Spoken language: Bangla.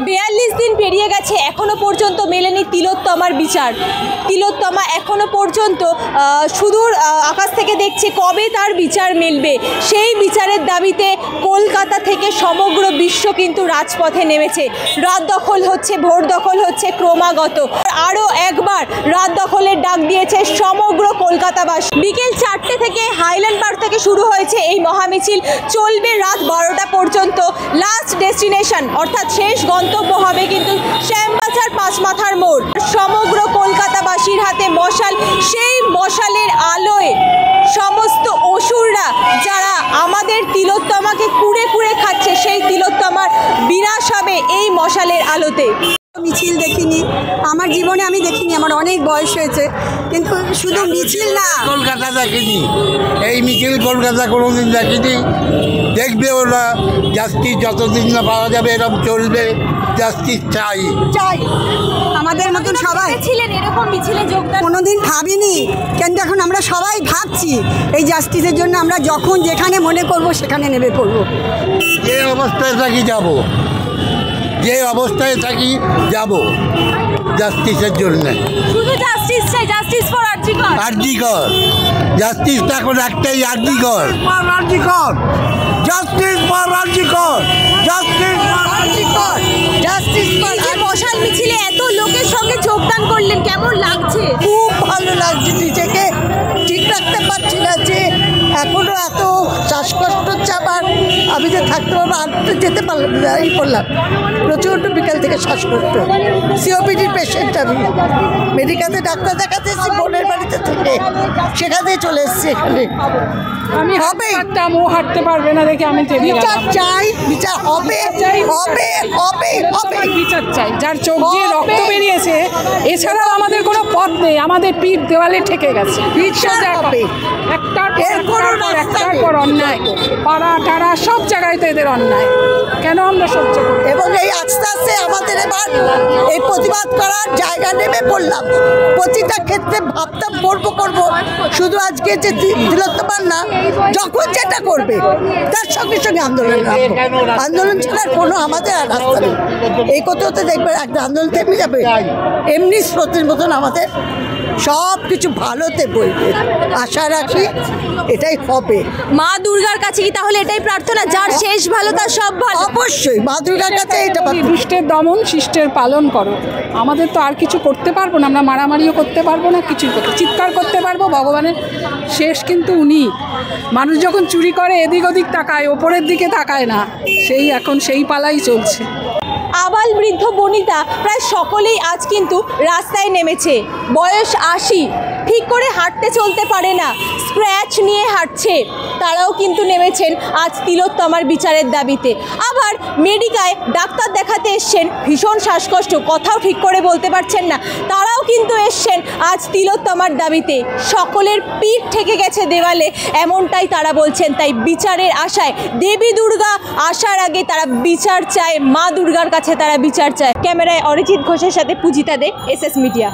42 দিন পেরিয়ে গেছে, এখনো পর্যন্ত মেলেনি তিলোত্তমার বিচার। তিলোত্তমা এখনো পর্যন্ত সুদূর আকাশ থেকে দেখছে কবে তার বিচার মিলবে। সেই বিচারের দাবিতে কলকাতা থেকে সমগ্র বিশ্ব কিন্তু রাজপথে নেমেছে। রাত দখল হচ্ছে, ভোর দখল হচ্ছে ক্রমাগত। আরও একবার রাত দখলের ডাক দিয়েছে সমগ্র কলকাতাবাসী। বিকেল 4টে থেকে হাইল্যান্ড পার্ক থেকে শুরু হয়েছে এই মহামিছিল, চলবে রাত 12টা পর্যন্ত। লাস্ট ডেস্টিনেশন অর্থাৎ শেষ গন্তব্য হবে কিন্তু শ্যামবাজার পাঁচমাথার মোড়। সমগ্র কলকাতাবাসীর হাতে মশাল, সেই মশালের আলোয় সমস্ত অসুররা যারা আমাদের তিলোত্তমাকে কুড়ে কুড়ে খাচ্ছে, সেই তিলোত্তমার বিনাশ হবে এই মশালের আলোতে। মিছিল দেখিনি, আমার জীবনে আমি দেখিনি, আমার অনেক বয়স হয়েছে, কিন্তু শুধু মিছিল না, কলকাতা দেখিনি, এই মিছিল কলকাতা কোনোদিন দেখিনি। দেখবে ওরা জাস্টিস যতদিন না পাওয়া যাবে এরকম চলবে। জাস্টিস চাই চাই আমাদের মতন সবাই। ছিলেন এরকম মিছিলে যোগদান? কোনোদিন ভাবিনি, কিন্তু এখন আমরা সবাই ভাবছি এই জাস্টিসের জন্য। আমরা যখন যেখানে মনে করব সেখানে নেমে পড়ব। যে অবস্থায় থাকি যাব, যে অবস্থায় থাকি যাব জাস্টিসের জন্য। শুধু জাস্টিস চাই, justice for RG Kar. RG Kar justice এখন একটাই, RG Kar. Justice for RG Kar, justice for RG Kar, justice এই যে মশাল মিছিলে এত লোকের সঙ্গে যোগদান করলেন, কেমন লাগছে? খুব ভালো লাগছে, নিজেকে ঠিক রাখতে পারছি না যে এখনও এত শ্বাসকষ্ট হচ্ছে আমার। আমি যে থাকতে পারবো আর তো যেতে পারলাম না, এই করলাম প্রচণ্ড বিকাল থেকে শ্বাসকষ্ট। সিওপিডির পেশেন্ট আমি, মেডিকেলে ডাক্তার দেখাতে এসেছি বোনের বাড়িতে থেকে, সেখানে চলে এসেছি এখানে। আমি হবে ও হাঁটতে পারবে না দেখে আমি বিচার চাই, বিচার হবে হবে হবে হবে, বিচার চাই। যার চোখ দিয়ে রক্ত বেরিয়েছে, এছাড়াও আমাদের কোনো পথ নেই, আমাদের পিঠ দেওয়ালে ঠেকে গেছে। বিচার হবে। একটার পর অন্যায়, পাড়া টাড়া সব জায়গায় তো এদের অন্যায়, কেন আমরা সহ্য করি? এবং এই আস্তে আস্তে আমাদের এবার এই প্রতিবাদ করার জায়গা নেমে পড়লাম। প্রতিটা ক্ষেত্রে ভাবতাম করবো, শুধু আজকে যে তিলোত্তমার না, যখন যেটা করবে তার সঙ্গে সঙ্গে আন্দোলন রাখবো। আন্দোলন ছাড়ার কোনো আমাদের আর রাস্তা নেই। এই কথাতে দেখবে একটা আন্দোলন থেমে যাবে, এমনি স্রোতের মতন আমাদের সব কিছু ভালোতে বইবে। আশা রাখি এটাই হবে। মা দুর্গার কাছে কি তাহলে এটাই প্রার্থনা, যার শেষ ভালো তার সব ভালো? অবশ্যই মা দুর্গার কাছে এটা। দুষ্টের দমন, শিষ্টের পালন করো। আমাদের তো আর কিছু করতে পারবো না, আমরা মারামারিও করতে পারবো না, কিছুই করতে, চিৎকার করতে পারবো। ভগবানের শেষ কিন্তু উনি। মানুষ যখন চুরি করে এদিক ওদিক তাকায়, ওপরের দিকে তাকায় না, এখন সেই পালাই চলছে। আবাল বৃদ্ধ বনিতা প্রায় সকলেই আজ কিন্তু রাস্তায় নেমেছে। বয়স 80, ঠিক করে হাঁটতে চলতে পারে না, স্ক্র্যাচ নিয়ে হাঁটছে। তারাও কিন্তু নেমেছেন আজ তিলোত্তমার বিচারের দাবিতে। আবার মেডিকায় ডাক্তার দেখাতে এসছেন, ভীষণ শ্বাসকষ্ট, কথাও ঠিক করে বলতে পারছেন না। তারাও কিন্তু এসছেন আজ তিলোত্তমার দাবিতে। সকলের পিঠ ঠেকে গেছে দেওয়ালে, এমনটাই তারা বলছেন। তাই বিচারের আশায়, দেবী দুর্গা আসার আগে তারা বিচার চায়, মা দুর্গার কাছে তারা বিচার চায়। ক্যামেরায় অরিজিৎ ঘোষের সাথে পূজিতা দে, এসএস মিডিয়া।